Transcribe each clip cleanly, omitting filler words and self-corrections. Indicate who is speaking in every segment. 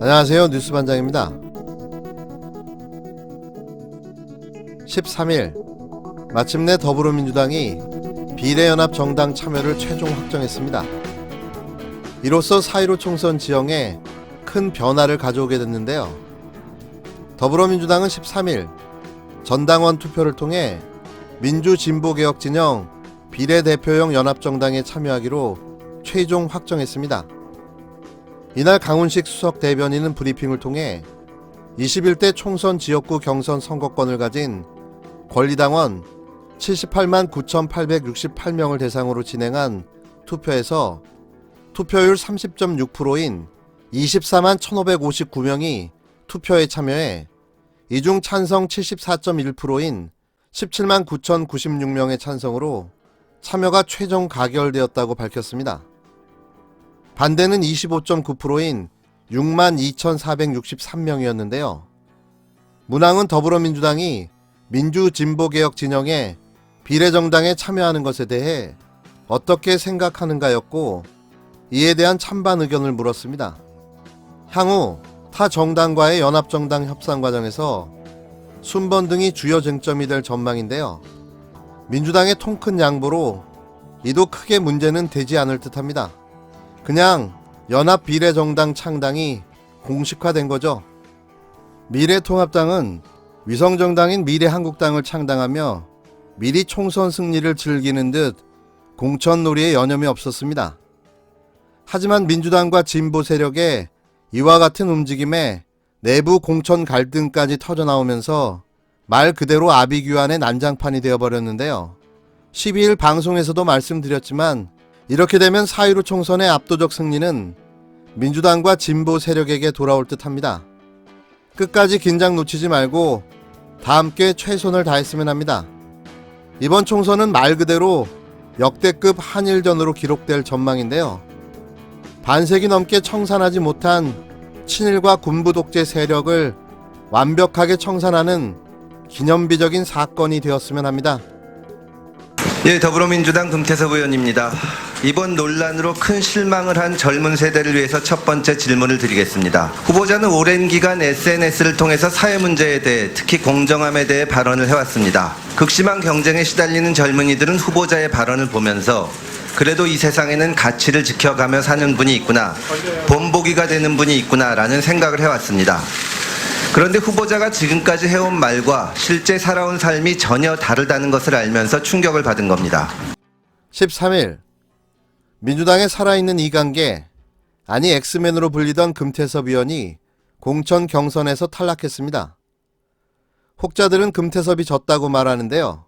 Speaker 1: 안녕하세요. 뉴스반장입니다. 13일 마침내 더불어민주당이 비례연합정당 참여를 최종 확정했습니다. 이로써 4.15 총선 지형에 큰 변화를 가져오게 됐는데요. 더불어민주당은 13일 전당원 투표를 통해 민주진보개혁진영 비례대표용 연합정당에 참여하기로 최종 확정했습니다. 이날 강훈식 수석 대변인은 브리핑을 통해 21대 총선 지역구 경선 선거권을 가진 권리당원 78만 9,868명을 대상으로 진행한 투표에서 투표율 30.6%인 24만 1,559명이 투표에 참여해 이 중 찬성 74.1%인 17만 9,096명의 찬성으로 참여가 최종 가결되었다고 밝혔습니다. 반대는 25.9%인 6만 2,463명이었는데요. 문항은 더불어민주당이 민주진보개혁 진영의 비례정당에 참여하는 것에 대해 어떻게 생각하는가였고, 이에 대한 찬반 의견을 물었습니다. 향후 타 정당과의 연합정당 협상 과정에서 순번 등이 주요 쟁점이 될 전망인데요. 민주당의 통큰 양보로 이도 크게 문제는 되지 않을 듯합니다. 그냥 연합비례정당 창당이 공식화된 거죠. 미래통합당은 위성정당인 미래한국당을 창당하며 미리 총선 승리를 즐기는 듯 공천놀이에 여념이 없었습니다. 하지만 민주당과 진보 세력의 이와 같은 움직임에 내부 공천 갈등까지 터져나오면서 말 그대로 아비규환의 난장판이 되어버렸는데요. 12일 방송에서도 말씀드렸지만 이렇게 되면 4.15 총선의 압도적 승리는 민주당과 진보 세력에게 돌아올 듯합니다. 끝까지 긴장 놓치지 말고 다 함께 최선을 다했으면 합니다. 이번 총선은 말 그대로 역대급 한일전으로 기록될 전망인데요. 반세기 넘게 청산하지 못한 친일과 군부 독재 세력을 완벽하게 청산하는 기념비적인 사건이 되었으면 합니다.
Speaker 2: 예, 더불어민주당 금태섭 의원입니다. 이번 논란으로 큰 실망을 한 젊은 세대를 위해서 첫 번째 질문을 드리겠습니다. 후보자는 오랜 기간 SNS를 통해서 사회 문제에 대해, 특히 공정함에 대해 발언을 해왔습니다. 극심한 경쟁에 시달리는 젊은이들은 후보자의 발언을 보면서 그래도 이 세상에는 가치를 지켜가며 사는 분이 있구나, 본보기가 되는 분이 있구나라는 생각을 해왔습니다. 그런데 후보자가 지금까지 해온 말과 실제 살아온 삶이 전혀 다르다는 것을 알면서 충격을 받은 겁니다.
Speaker 1: 13일 민주당에 살아있는 이관계, 아니 엑스맨으로 불리던 금태섭 의원이 공천 경선에서 탈락했습니다. 혹자들은 금태섭이 졌다고 말하는데요.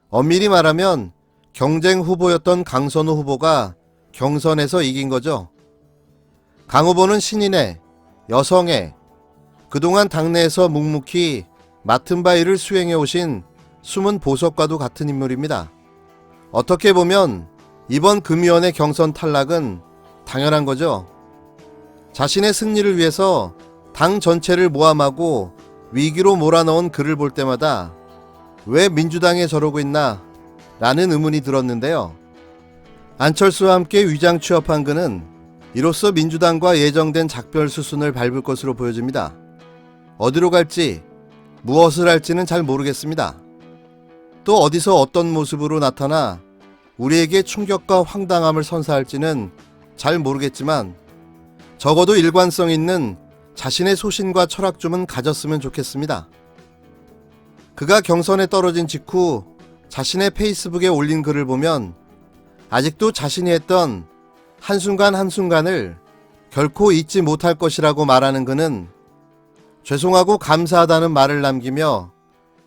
Speaker 1: 엄밀히 말하면 경쟁 후보였던 강선우 후보가 경선에서 이긴 거죠. 강 후보는 신인의, 여성의, 그동안 당내에서 묵묵히 맡은 바 일을 수행해 오신 숨은 보석과도 같은 인물입니다. 어떻게 보면 이번 금위원의 경선 탈락은 당연한 거죠. 자신의 승리를 위해서 당 전체를 모함하고 위기로 몰아넣은 그를 볼 때마다 왜 민주당에 저러고 있나 라는 의문이 들었는데요. 안철수와 함께 위장 취업한 그는 이로써 민주당과 예정된 작별 수순을 밟을 것으로 보여집니다. 어디로 갈지, 무엇을 할지는 잘 모르겠습니다. 또 어디서 어떤 모습으로 나타나 우리에게 충격과 황당함을 선사할지는 잘 모르겠지만 적어도 일관성 있는 자신의 소신과 철학좀은 가졌으면 좋겠습니다. 그가 경선에 떨어진 직후 자신의 페이스북에 올린 글을 보면 아직도 자신이 했던 한순간 한순간을 결코 잊지 못할 것이라고 말하는 그는 죄송하고 감사하다는 말을 남기며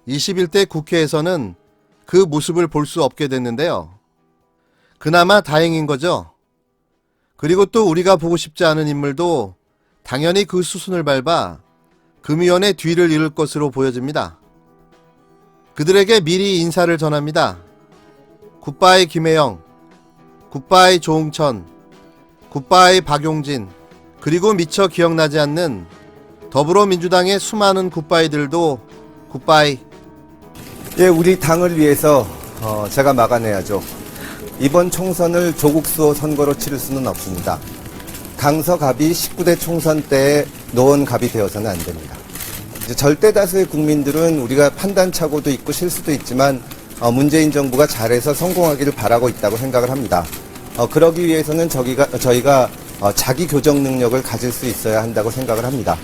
Speaker 1: 21대 국회에서는 그 모습을 볼 수 없게 됐는데요. 그나마 다행인 거죠. 그리고 또 우리가 보고 싶지 않은 인물도 당연히 그 수순을 밟아 금위원의 뒤를 이을 것으로 보여집니다. 그들에게 미리 인사를 전합니다. 굿바이 김혜영, 굿바이 조응천, 굿바이 박용진, 그리고 미처 기억나지 않는 더불어민주당의 수많은 굿바이들도 굿바이.
Speaker 3: 예, 우리 당을 위해서 제가 막아내야죠. 이번 총선을 조국 수호 선거로 치를 수는 없습니다. 강서갑이 19대 총선 때 놓은 갑이 되어서는 안 됩니다. 이제 절대 다수의 국민들은 우리가 판단착오도 있고 실수도 있지만 문재인 정부가 잘해서 성공하기를 바라고 있다고 생각을 합니다. 그러기 위해서는 저희가 자기 교정 능력을 가질 수 있어야 한다고 생각을 합니다.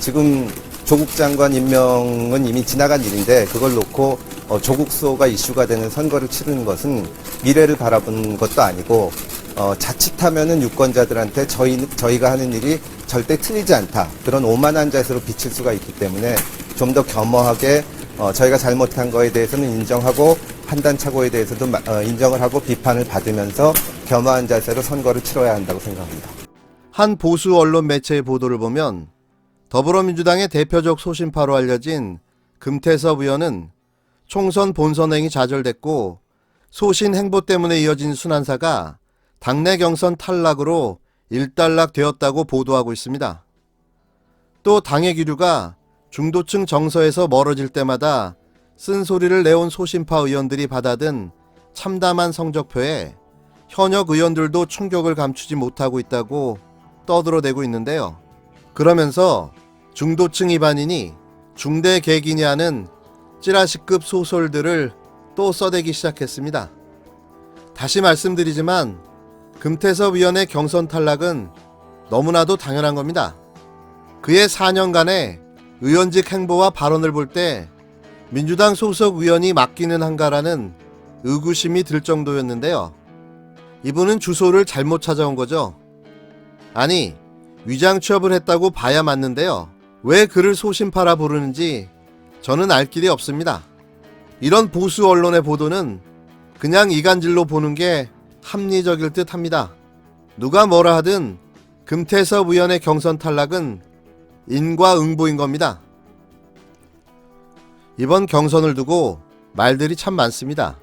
Speaker 3: 지금 조국 장관 임명은 이미 지나간 일인데 그걸 놓고 조국 수호가 이슈가 되는 선거를 치르는 것은 미래를 바라보는 것도 아니고 자칫하면은 유권자들한테 저희가 하는 일이 절대 틀리지 않다. 그런 오만한 자세로 비칠 수가 있기 때문에 좀 더 겸허하게 저희가 잘못한 거에 대해서는 인정하고 판단착오에 대해서도 인정을 하고 비판을 받으면서 겸허한 자세로 선거를 치러야 한다고 생각합니다.
Speaker 1: 한 보수 언론 매체의 보도를 보면 더불어민주당의 대표적 소신파로 알려진 금태섭 의원은 총선 본선행이 좌절됐고 소신 행보 때문에 이어진 순환사가 당내 경선 탈락으로 일단락되었다고 보도하고 있습니다. 또 당의 기류가 중도층 정서에서 멀어질 때마다 쓴소리를 내온 소신파 의원들이 받아든 참담한 성적표에 현역 의원들도 충격을 감추지 못하고 있다고 떠들어대고 있는데요. 그러면서 중도층 이반인이 중대 개긴이 하는 찌라시급 소설들을 또 써대기 시작했습니다. 다시 말씀드리지만 금태섭 의원의 경선 탈락은 너무나도 당연한 겁니다. 그의 4년간의 의원직 행보와 발언을 볼 때 민주당 소속 의원이 맡기는 한가라는 의구심이 들 정도였는데요. 이분은 주소를 잘못 찾아온 거죠. 아니, 위장 취업을 했다고 봐야 맞는데요. 왜 그를 소신파라 부르는지 저는 알 길이 없습니다. 이런 보수 언론의 보도는 그냥 이간질로 보는 게 합리적일 듯 합니다. 누가 뭐라 하든 금태섭 의원의 경선 탈락은 인과응보인 겁니다. 이번 경선을 두고 말들이 참 많습니다.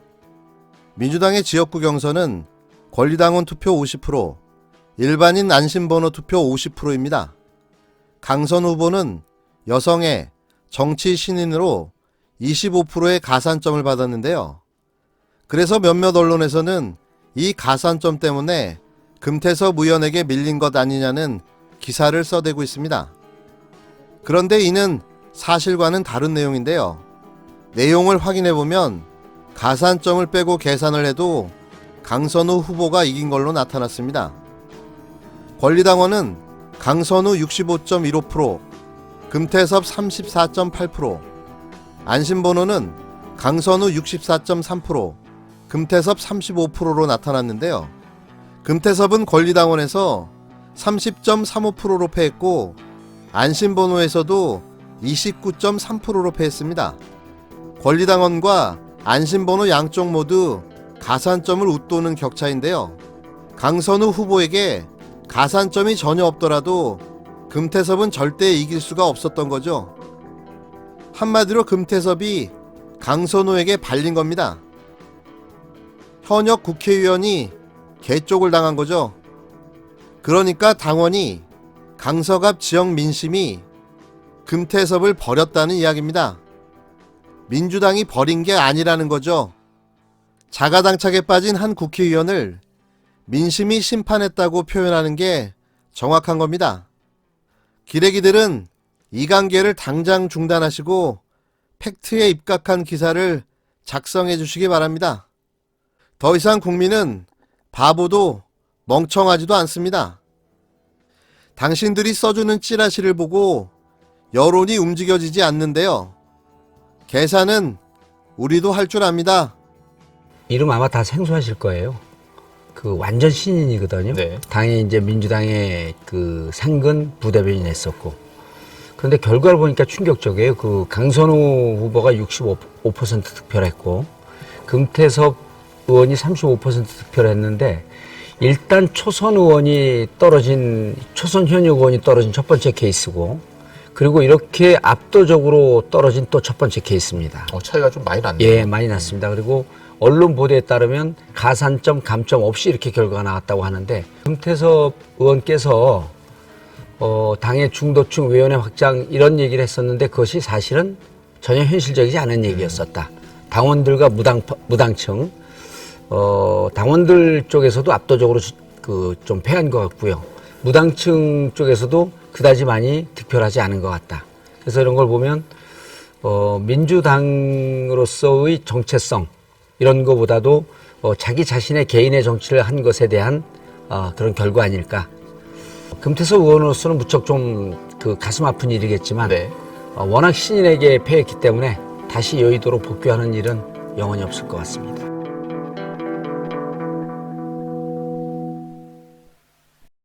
Speaker 1: 민주당의 지역구 경선은 권리당원 투표 50%, 일반인 안심번호 투표 50%입니다. 강선 후보는 여성의 정치 신인으로 25%의 가산점을 받았는데요. 그래서 몇몇 언론에서는 이 가산점 때문에 금태섭 의원에게 밀린 것 아니냐는 기사를 써대고 있습니다. 그런데 이는 사실과는 다른 내용인데요. 내용을 확인해보면 가산점을 빼고 계산을 해도 강선우 후보가 이긴 걸로 나타났습니다. 권리당원은 강선우 65.15%, 금태섭 34.8%, 안심번호는 강선우 64.3%, 금태섭 35%로 나타났는데요. 금태섭은 권리당원에서 30.35%로 패했고 안심번호에서도 29.3%로 패했습니다. 권리당원과 안심번호 양쪽 모두 가산점을 웃도는 격차인데요. 강선우 후보에게 가산점이 전혀 없더라도 금태섭은 절대 이길 수가 없었던 거죠. 한마디로 금태섭이 강선우에게 발린 겁니다. 현역 국회의원이 개쪽을 당한 거죠. 그러니까 당원이 강서갑 지역 민심이 금태섭을 버렸다는 이야기입니다. 민주당이 버린 게 아니라는 거죠. 자가당착에 빠진 한 국회의원을 민심이 심판했다고 표현하는 게 정확한 겁니다. 기레기들은 이 관계를 당장 중단하시고 팩트에 입각한 기사를 작성해 주시기 바랍니다. 더 이상 국민은 바보도 멍청하지도 않습니다. 당신들이 써주는 찌라시를 보고 여론이 움직여지지 않는데요. 계산은 우리도 할 줄 압니다.
Speaker 4: 이름 아마 다 생소하실 거예요. 그 완전 신인이거든요.
Speaker 5: 네.
Speaker 4: 당연히 이제 민주당의 그 상근 부대변인 했었고. 그런데 결과를 보니까 충격적이에요. 그 강선우 후보가 65% 득표했고, 금태섭 의원이 35% 득표를 했는데, 일단 초선 현역 의원이 떨어진 첫 번째 케이스고, 그리고 이렇게 압도적으로 떨어진 또 첫 번째 케이스입니다.
Speaker 5: 차이가 좀 많이 났네요.
Speaker 4: 예, 많이 났습니다. 그리고 언론 보도에 따르면 가산점, 감점 없이 이렇게 결과가 나왔다고 하는데, 금태섭 의원께서 당의 중도층 위원회 확장 이런 얘기를 했었는데 그것이 사실은 전혀 현실적이지 않은 얘기였었다. 당원들과 무당층, 당원들 쪽에서도 압도적으로 좀 패한 것 같고요. 무당층 쪽에서도 그다지 많이 득표하지 않은 것 같다. 그래서 이런 걸 보면 민주당으로서의 정체성 이런 거보다도 자기 자신의 개인의 정치를 한 것에 대한 그런 결과 아닐까. 금태섭 의원으로서는 무척 좀 그 가슴 아픈 일이겠지만
Speaker 5: 네.
Speaker 4: 워낙 신인에게 패했기 때문에 다시 여의도로 복귀하는 일은 영원히 없을 것 같습니다.